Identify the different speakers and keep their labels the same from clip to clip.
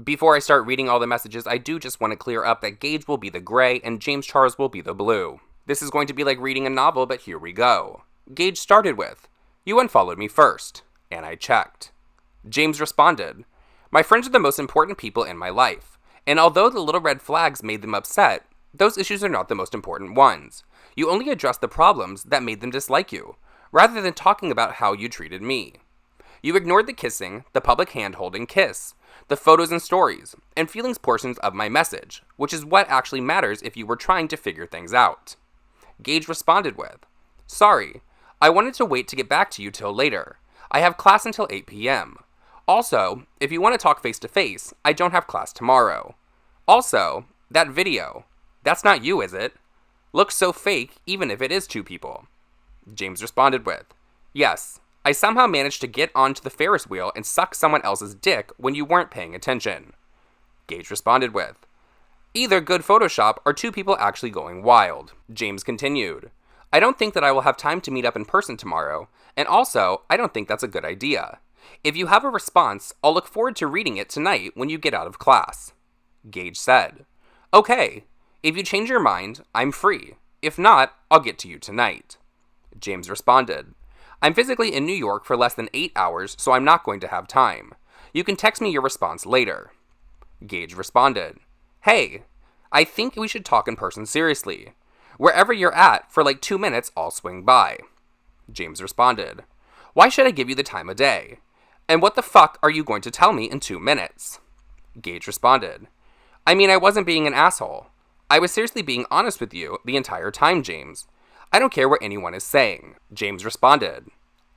Speaker 1: Before I start reading all the messages, I do just want to clear up that Gage will be the gray and James Charles will be the blue. This is going to be like reading a novel, but here we go. Gage started with, "You unfollowed me first," and I checked. James responded, "My friends are the most important people in my life, and although the little red flags made them upset, those issues are not the most important ones. You only addressed the problems that made them dislike you, rather than talking about how you treated me. You ignored the kissing, the public hand-holding kiss, the photos and stories, and feelings portions of my message, which is what actually matters if you were trying to figure things out." Gage responded with, "Sorry, I wanted to wait to get back to you till later. I have class until 8 p.m. Also, if you want to talk face-to-face, I don't have class tomorrow. Also, that video, that's not you, is it? Looks so fake even if it is two people." James responded with, "Yes, I somehow managed to get onto the Ferris wheel and suck someone else's dick when you weren't paying attention." Gage responded with, "Either good Photoshop or two people actually going wild." James continued, "I don't think that I will have time to meet up in person tomorrow, and also, I don't think that's a good idea. If you have a response, I'll look forward to reading it tonight when you get out of class." Gage said, "Okay, if you change your mind, I'm free. If not, I'll get to you tonight." James responded, "I'm physically in New York for less than 8 hours, so I'm not going to have time. You can text me your response later." Gage responded, "Hey, I think we should talk in person seriously. Wherever you're at, for like 2 minutes, I'll swing by." James responded, "Why should I give you the time of day? And what the fuck are you going to tell me in 2 minutes?" Gage responded, "I mean, I wasn't being an asshole. I was seriously being honest with you the entire time, James. I don't care what anyone is saying." James responded,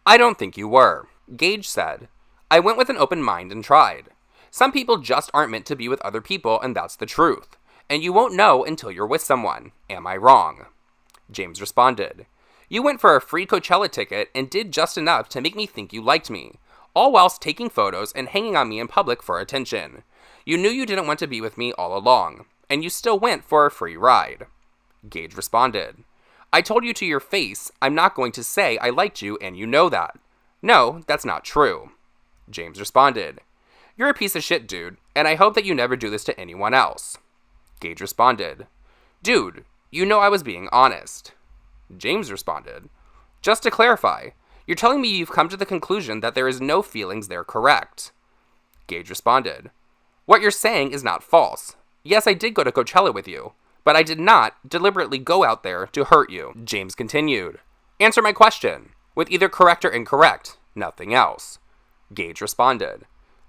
Speaker 1: "I don't think you were." Gage said, "I went with an open mind and tried. Some people just aren't meant to be with other people, and that's the truth. And you won't know until you're with someone. Am I wrong?" James responded, "You went for a free Coachella ticket and did just enough to make me think you liked me, all whilst taking photos and hanging on me in public for attention. You knew you didn't want to be with me all along, and you still went for a free ride." Gage responded, "I told you to your face I'm not going to say I liked you and you know that. No, that's not true." James responded, "You're a piece of shit, dude, and I hope that you never do this to anyone else." Gage responded, "Dude, you know I was being honest." James responded, "Just to clarify, you're telling me you've come to the conclusion that there is no feelings there, correct?" Gage responded, "What you're saying is not false. Yes, I did go to Coachella with you, but I did not deliberately go out there to hurt you." James continued, "Answer my question, with either correct or incorrect, nothing else." Gage responded,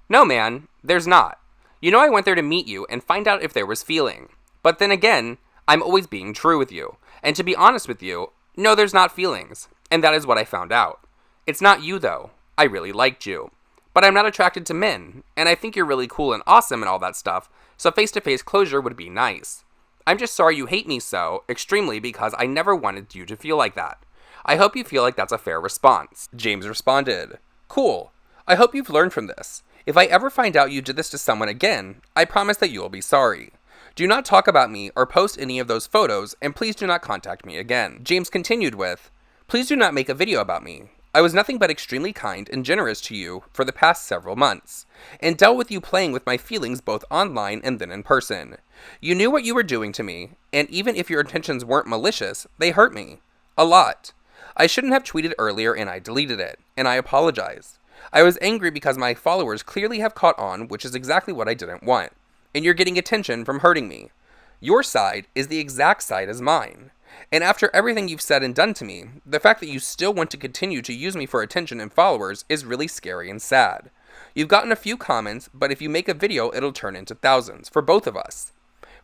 Speaker 1: "No, man, there's not. You know I went there to meet you and find out if there was feeling. But then again, I'm always being true with you. And to be honest with you, no, there's not feelings. And that is what I found out. It's not you, though. I really liked you. But I'm not attracted to men, and I think you're really cool and awesome and all that stuff, so face-to-face closure would be nice. I'm just sorry you hate me so extremely because I never wanted you to feel like that. I hope you feel like that's a fair response." James responded, "Cool. I hope you've learned from this. If I ever find out you did this to someone again, I promise that you will be sorry. Do not talk about me or post any of those photos, and please do not contact me again." James continued with, "Please do not make a video about me. I was nothing but extremely kind and generous to you for the past several months, and dealt with you playing with my feelings both online and then in person. You knew what you were doing to me, and even if your intentions weren't malicious, they hurt me. A lot. I shouldn't have tweeted earlier and I deleted it, and I apologize. I was angry because my followers clearly have caught on, which is exactly what I didn't want, and you're getting attention from hurting me. Your side is the exact side as mine. And after everything you've said and done to me, the fact that you still want to continue to use me for attention and followers is really scary and sad. You've gotten a few comments, but if you make a video, it'll turn into thousands, for both of us.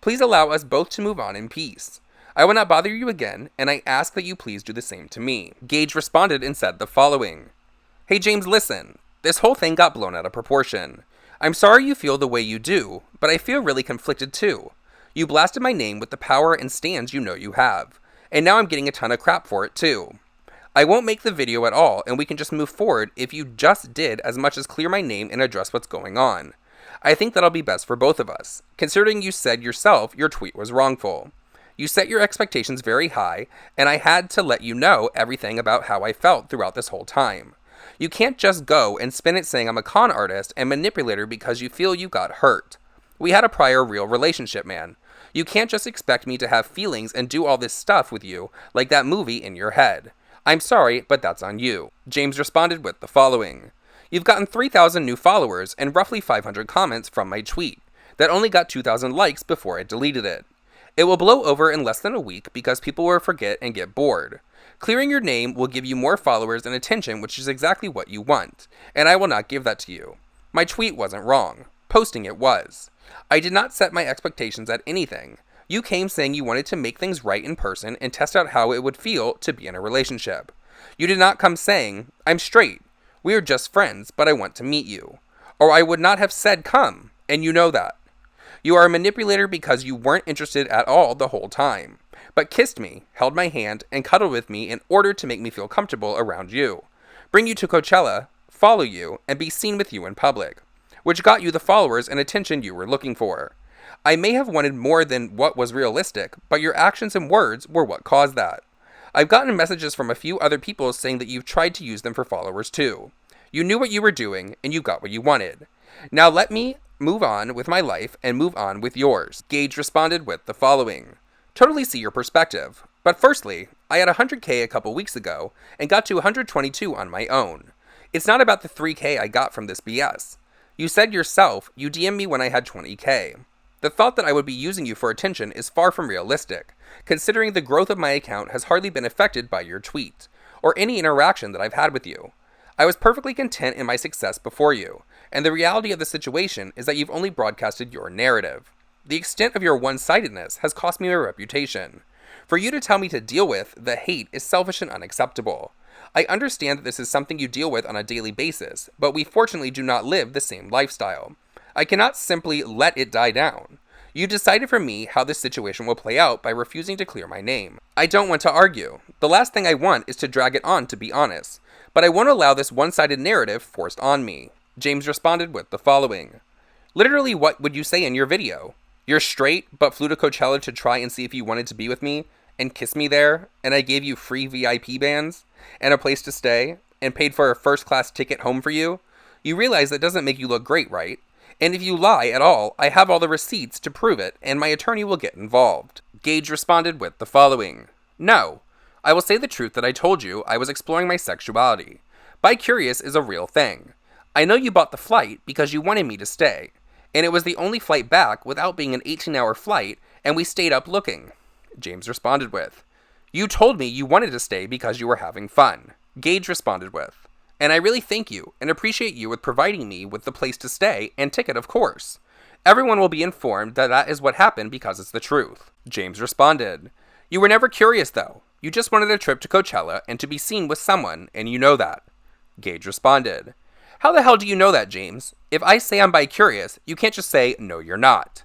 Speaker 1: Please allow us both to move on in peace. I will not bother you again, and I ask that you please do the same to me." Gage responded and said the following, "Hey James, listen. This whole thing got blown out of proportion. I'm sorry you feel the way you do, but I feel really conflicted too. You blasted my name with the power and stands you know you have, and now I'm getting a ton of crap for it too. I won't make the video at all, and we can just move forward if you just did as much as clear my name and address what's going on. I think that'll be best for both of us, considering you said yourself your tweet was wrongful. You set your expectations very high, and I had to let you know everything about how I felt throughout this whole time. You can't just go and spin it saying I'm a con artist and manipulator because you feel you got hurt. We had a prior real relationship, man. You can't just expect me to have feelings and do all this stuff with you like that movie in your head. I'm sorry, but that's on you. James responded with the following. You've gotten 3,000 new followers and roughly 500 comments from my tweet that only got 2,000 likes before I deleted it. It will blow over in less than a week because people will forget and get bored. Clearing your name will give you more followers and attention, which is exactly what you want, and I will not give that to you. My tweet wasn't wrong. Posting it was. I did not set my expectations at anything. You came saying you wanted to make things right in person and test out how it would feel to be in a relationship. You did not come saying, I'm straight. We are just friends, but I want to meet you. Or I would not have said come, and you know that. You are a manipulator because you weren't interested at all the whole time, but kissed me, held my hand, and cuddled with me in order to make me feel comfortable around you, bring you to Coachella, follow you, and be seen with you in public, which got you the followers and attention you were looking for. I may have wanted more than what was realistic, but your actions and words were what caused that. I've gotten messages from a few other people saying that you've tried to use them for followers too. You knew what you were doing, and you got what you wanted. Now let me move on with my life and move on with yours. Gage responded with the following. Totally see your perspective. But firstly, I had 100K a couple weeks ago and got to 122 on my own. It's not about the 3K I got from this BS. You said yourself you DM'd me when I had 20K. The thought that I would be using you for attention is far from realistic, considering the growth of my account has hardly been affected by your tweet, or any interaction that I've had with you. I was perfectly content in my success before you, and the reality of the situation is that you've only broadcasted your narrative. The extent of your one-sidedness has cost me my reputation. For you to tell me to deal with the hate is selfish and unacceptable. I understand that this is something you deal with on a daily basis, but we fortunately do not live the same lifestyle. I cannot simply let it die down. You decided for me how this situation will play out by refusing to clear my name. I don't want to argue. The last thing I want is to drag it on, to be honest. But I won't allow this one-sided narrative forced on me. James responded with the following. Literally, what would you say in your video? You're straight, but flew to Coachella to try and see if you wanted to be with me, and kiss me there, and I gave you free VIP bands, and a place to stay, and paid for a first-class ticket home for you? You realize that doesn't make you look great, right? And if you lie at all, I have all the receipts to prove it, and my attorney will get involved. Gage responded with the following. No. I will say the truth that I told you I was exploring my sexuality. Bi-curious is a real thing. I know you bought the flight because you wanted me to stay, and it was the only flight back without being an 18-hour flight, and we stayed up looking. James responded with, You told me you wanted to stay because you were having fun. Gage responded with, And I really thank you and appreciate you with providing me with the place to stay and ticket, of course. Everyone will be informed that that is what happened because it's the truth. James responded, You were never curious though. You just wanted a trip to Coachella and to be seen with someone, and you know that. Gage responded, How the hell do you know that, James? If I say I'm bi-curious, you can't just say, no, you're not.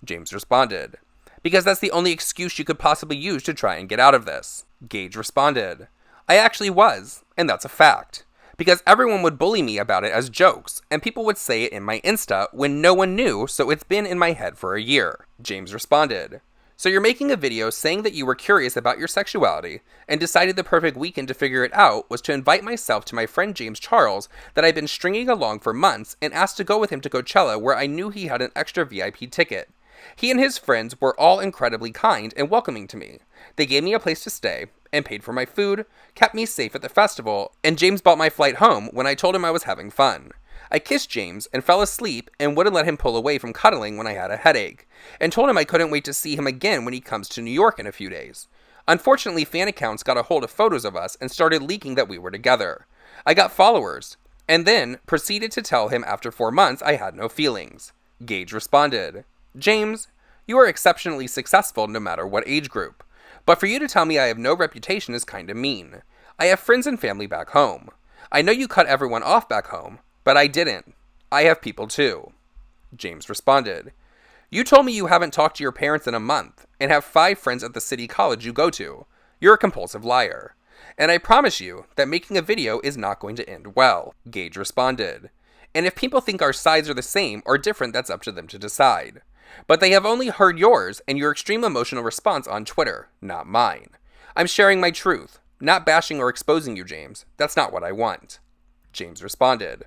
Speaker 1: James responded, Because that's the only excuse you could possibly use to try and get out of this. Gage responded, I actually was, and that's a fact. Because everyone would bully me about it as jokes, and people would say it in my Insta when no one knew, so it's been in my head for a year. James responded, So you're making a video saying that you were curious about your sexuality, and decided the perfect weekend to figure it out was to invite myself to my friend James Charles that I've been stringing along for months and asked to go with him to Coachella where I knew he had an extra VIP ticket. He and his friends were all incredibly kind and welcoming to me. They gave me a place to stay, and paid for my food, kept me safe at the festival, and James bought my flight home when I told him I was having fun. I kissed James and fell asleep and wouldn't let him pull away from cuddling when I had a headache, and told him I couldn't wait to see him again when he comes to New York in a few days. Unfortunately, fan accounts got a hold of photos of us and started leaking that we were together. I got followers, and then proceeded to tell him after 4 months I had no feelings. Gage responded, James, you are exceptionally successful no matter what age group. But for you to tell me I have no reputation is kinda mean. I have friends and family back home. I know you cut everyone off back home, but I didn't. I have people too. James responded, You told me you haven't talked to your parents in a month, and have 5 friends at the city college you go to. You're a compulsive liar. And I promise you that making a video is not going to end well. Gage responded, And if people think our sides are the same or different, that's up to them to decide. But they have only heard yours and your extreme emotional response on Twitter, not mine. I'm sharing my truth, not bashing or exposing you, James. That's not what I want. James responded,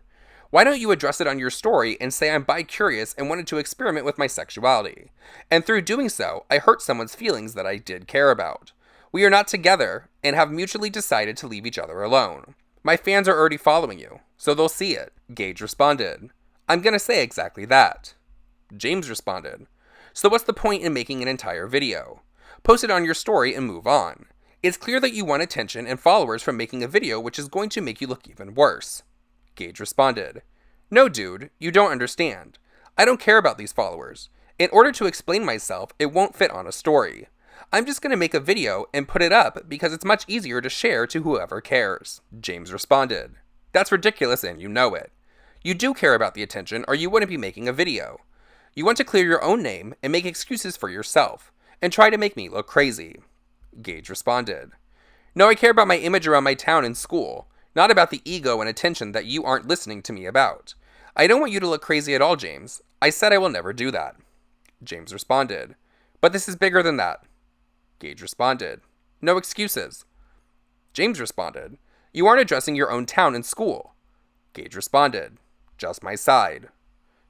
Speaker 1: "Why don't you address it on your story and say I'm bi-curious and wanted to experiment with my sexuality? And through doing so, I hurt someone's feelings that I did care about. We are not together and have mutually decided to leave each other alone. My fans are already following you, so they'll see it." Gage responded, "I'm gonna say exactly that." James responded, "So what's the point in making an entire video? Post it on your story and move on. It's clear that you want attention and followers from making a video which is going to make you look even worse." Gage responded, "No, dude, you don't understand. I don't care about these followers. In order to explain myself, it won't fit on a story. I'm just going to make a video and put it up because it's much easier to share to whoever cares." James responded, "That's ridiculous and you know it. You do care about the attention or you wouldn't be making a video. You want to clear your own name and make excuses for yourself and try to make me look crazy." Gage responded, "No, I care about my image around my town and school, not about the ego and attention that you aren't listening to me about. I don't want you to look crazy at all, James. I said I will never do that." James responded, "But this is bigger than that." Gage responded, "No excuses." James responded, "You aren't addressing your own town and school." Gage responded, "Just my side."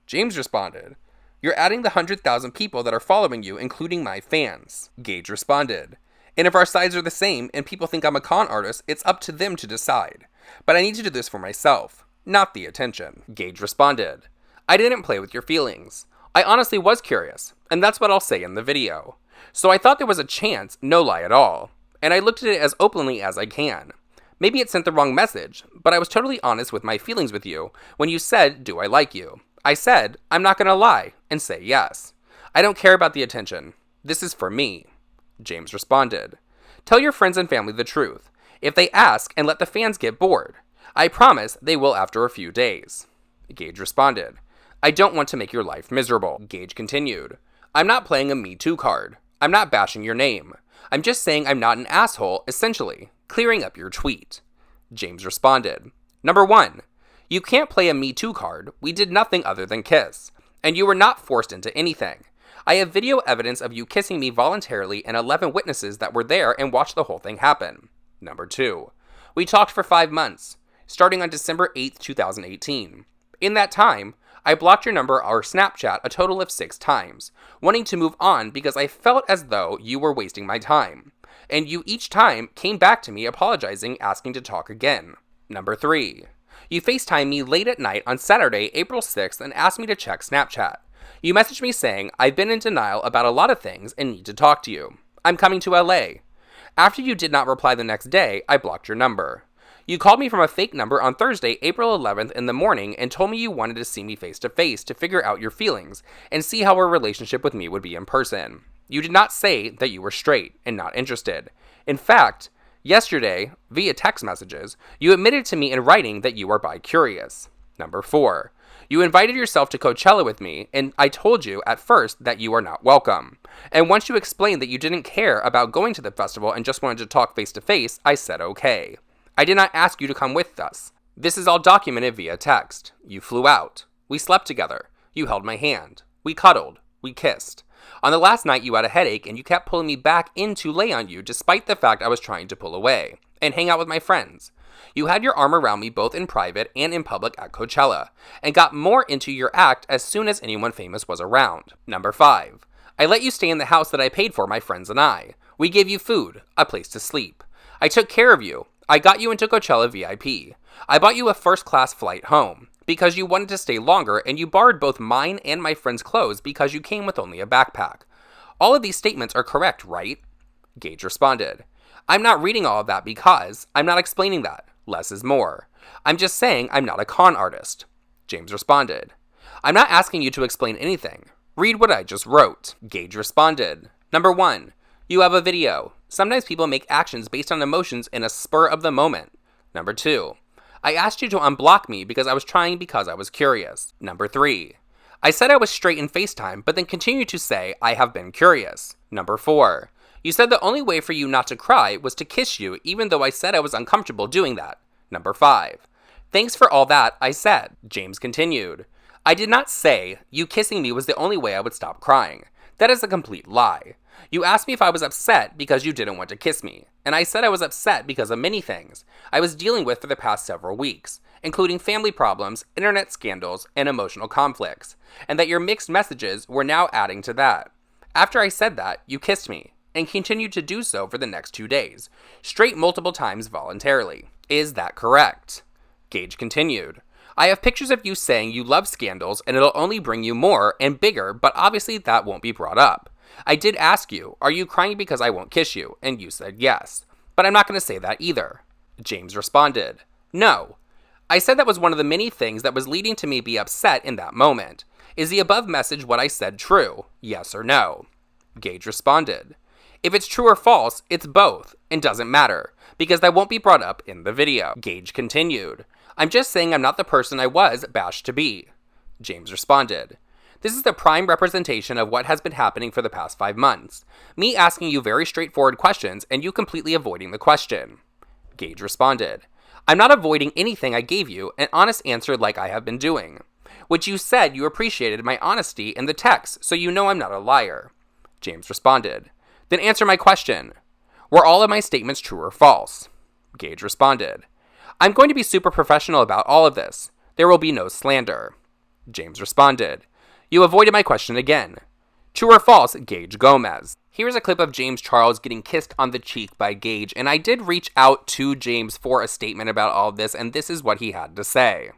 Speaker 1: James responded, "You're adding the 100,000 people that are following you, including my fans." Gage responded, "And if our sides are the same and people think I'm a con artist, it's up to them to decide. But I need to do this for myself, not the attention." Gage responded, "I didn't play with your feelings. I honestly was curious, and that's what I'll say in the video. So I thought there was a chance, no lie at all, and I looked at it as openly as I can. Maybe it sent the wrong message, but I was totally honest with my feelings with you when you said, 'Do I like you?' I said, I'm not gonna lie, and say yes. I don't care about the attention. This is for me." James responded, "Tell your friends and family the truth. If they ask, and let the fans get bored. I promise they will after a few days." Gage responded, "I don't want to make your life miserable." Gage continued, "I'm not playing a Me Too card. I'm not bashing your name. I'm just saying I'm not an asshole, essentially, clearing up your tweet." James responded, "Number 1, you can't play a Me Too card. We did nothing other than kiss. And you were not forced into anything. I have video evidence of you kissing me voluntarily and 11 witnesses that were there and watched the whole thing happen. Number 2, we talked for 5 months, starting on December 8th, 2018. In that time, I blocked your number or Snapchat a total of 6 times, wanting to move on because I felt as though you were wasting my time. And you each time came back to me apologizing, asking to talk again. Number 3, you FaceTimed me late at night on Saturday, April 6th and asked me to check Snapchat. You messaged me saying, I've been in denial about a lot of things and need to talk to you. I'm coming to LA. After you did not reply the next day, I blocked your number. You called me from a fake number on Thursday, April 11th in the morning and told me you wanted to see me face to face to figure out your feelings and see how our relationship with me would be in person. You did not say that you were straight and not interested. In fact, yesterday, via text messages, you admitted to me in writing that you are bi-curious. Number 4, you invited yourself to Coachella with me, and I told you at first that you are not welcome. And once you explained that you didn't care about going to the festival and just wanted to talk face to face, I said okay. I did not ask you to come with us. This is all documented via text. You flew out. We slept together. You held my hand. We cuddled. We kissed. On the last night you had a headache and you kept pulling me back in to lay on you despite the fact I was trying to pull away and hang out with my friends. You had your arm around me both in private and in public at Coachella and got more into your act as soon as anyone famous was around. Number 5, I let you stay in the house that I paid for, my friends and I. We gave you food, a place to sleep. I took care of you. I got you into Coachella VIP. I bought you a first-class flight home because you wanted to stay longer and you borrowed both mine and my friend's clothes because you came with only a backpack. All of these statements are correct, right? Gage responded, I'm not reading all of that because I'm not explaining that. Less is more. I'm just saying I'm not a con artist. James responded, I'm not asking you to explain anything. Read what I just wrote. Gage responded, Number 1, you have a video. Sometimes people make actions based on emotions in a spur of the moment. Number 2, I asked you to unblock me because I was trying because I was curious. Number 3, I said I was straight in FaceTime, but then continued to say I have been curious. Number 4, you said the only way for you not to cry was to kiss you, even though I said I was uncomfortable doing that. Number 5, thanks for all that, I said. James continued, I did not say you kissing me was the only way I would stop crying. That is a complete lie. You asked me if I was upset because you didn't want to kiss me, and I said I was upset because of many things I was dealing with for the past several weeks, including family problems, internet scandals, and emotional conflicts, and that your mixed messages were now adding to that. After I said that, you kissed me, and continued to do so for the next 2 days, straight multiple times voluntarily. Is that correct? Gage continued. I have pictures of you saying you love scandals and it'll only bring you more and bigger, but obviously that won't be brought up. I did ask you, are you crying because I won't kiss you? And you said yes. But I'm not going to say that either. James responded, no. I said that was one of the many things that was leading to me be upset in that moment. Is the above message what I said true? Yes or no? Gage responded, if it's true or false, it's both, and doesn't matter, because that won't be brought up in the video. Gage continued, I'm just saying I'm not the person I was bashed to be. James responded, this is the prime representation of what has been happening for the past 5 months. Me asking you very straightforward questions and you completely avoiding the question. Gage responded, I'm not avoiding anything. I gave you an honest answer like I have been doing. Which you said you appreciated my honesty in the text, so you know I'm not a liar. James responded, then answer my question. Were all of my statements true or false? Gage responded, I'm going to be super professional about all of this. There will be no slander. James responded, you avoided my question again. True or false, Gage Gomez? Here's a clip of James Charles getting kissed on the cheek by Gage, and I did reach out to James for a statement about all of this, and this is what he had to say.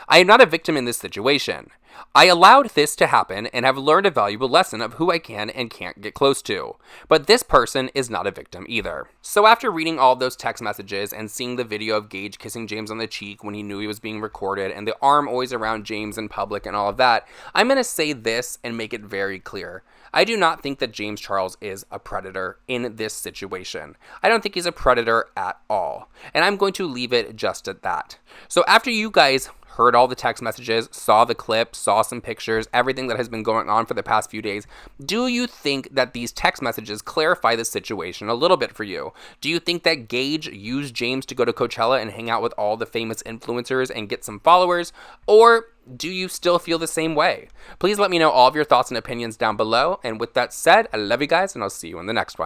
Speaker 1: I am not a victim in this situation. I allowed this to happen and have learned a valuable lesson of who I can and can't get close to. But this person is not a victim either. So after reading all those text messages and seeing the video of Gage kissing James on the cheek when he knew he was being recorded and the arm always around James in public and all of that, I'm going to say this and make it very clear. I do not think that James Charles is a predator in this situation. I don't think he's a predator at all. And I'm going to leave it just at that. So after you guys heard all the text messages, saw the clip, saw some pictures, everything that has been going on for the past few days, do you think that these text messages clarify the situation a little bit for you? Do you think that Gage used James to go to Coachella and hang out with all the famous influencers and get some followers? Or do you still feel the same way? Please let me know all of your thoughts and opinions down below. And with that said, I love you guys and I'll see you in the next one.